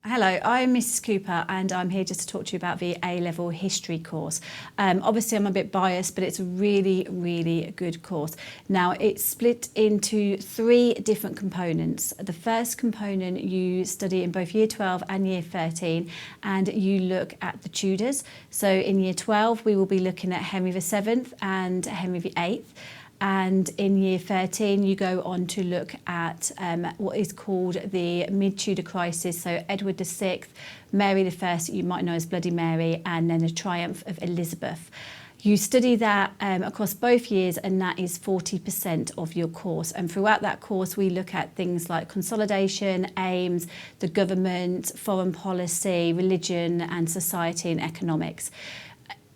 Hello, I'm Mrs. Cooper and I'm here just to talk to you about the A-level history course. Obviously I'm a bit biased, but it's a really good course. Now it's split into 3 different components. The first component you study in both year 12 and year 13 and you look at the Tudors. So in year 12 we will be looking at Henry VII and Henry VIII. And in year 13, you go on to look at what is called the mid-Tudor crisis. So Edward VI, Mary I, you might know as Bloody Mary, and then the triumph of Elizabeth. You study that across both years, and that is 40% of your course. And throughout that course, we look at things like consolidation, aims, the government, foreign policy, religion, and society and economics.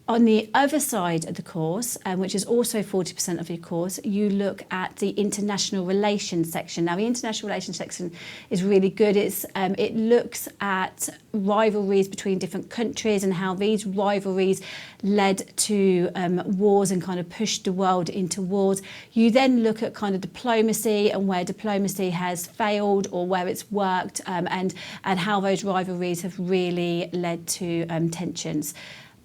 On the other side of the course, which is also 40% of your course, you look at the international relations section. Now, the international relations section is really good. It looks at rivalries between different countries and how these rivalries led to wars and kind of pushed the world into wars. You then look at kind of diplomacy and where diplomacy has failed or where it's worked, and how those rivalries have really led to tensions.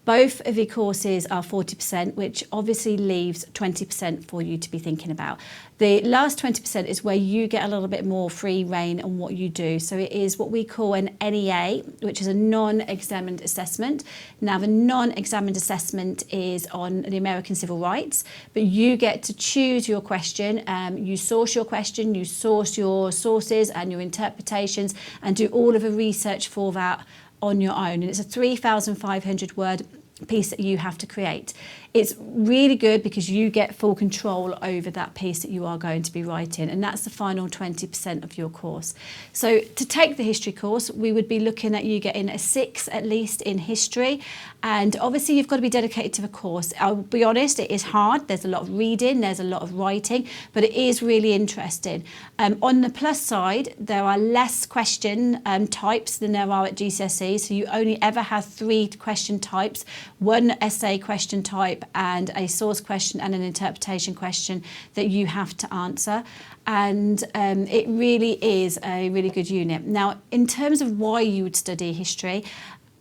Both of the courses are 40%, which obviously leaves 20% for you to be thinking about. The last 20% is where you get a little bit more free rein on what you do. So it is what we call an NEA, which is a non-examined assessment. Now, the non-examined assessment is on the American civil rights, but you get to choose your question. You source your question, you source your sources and your interpretations, and do all of the research for that on your own. And it's a 3,500 word piece that you have to create. It's really good because you get full control over that piece that you are going to be writing, and that's the final 20% of your course. So to take the history course, we would be looking at you getting a 6 at least in history, and obviously you've got to be dedicated to the course. I'll be honest, it is hard. There's a lot of reading, there's a lot of writing, but it is really interesting. On the plus side, there are less question types than there are at GCSE, so you only ever have 3 question types, 1 essay question type and a source question and an interpretation question that you have to answer. And it really is a really good unit. Now, in terms of why you would study history,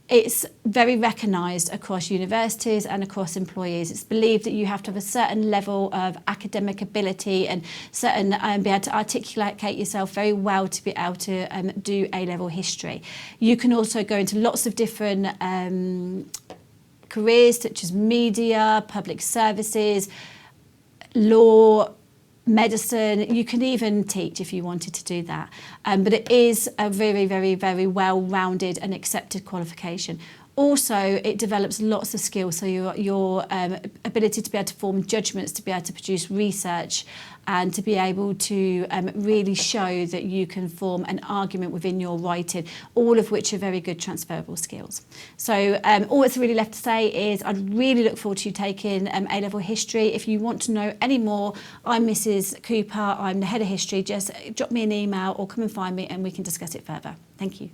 it's very recognised across universities and across employees. It's believed that you have to have a certain level of academic ability and certain be able to articulate yourself very well to be able to do A-level history. You can also go into lots of different careers such as media, public services, law, medicine. You can even teach if you wanted to do that. But it is a very well-rounded and accepted qualification. Also, it develops lots of skills, so your ability to be able to form judgments, to be able to produce research, and to be able to really show that you can form an argument within your writing, all of which are very good transferable skills. So all that's really left to say is I'd really look forward to you taking A-level history. If you want to know any more, I'm Mrs. Cooper, I'm the head of history. Just drop me an email or come and find me and we can discuss it further. Thank you.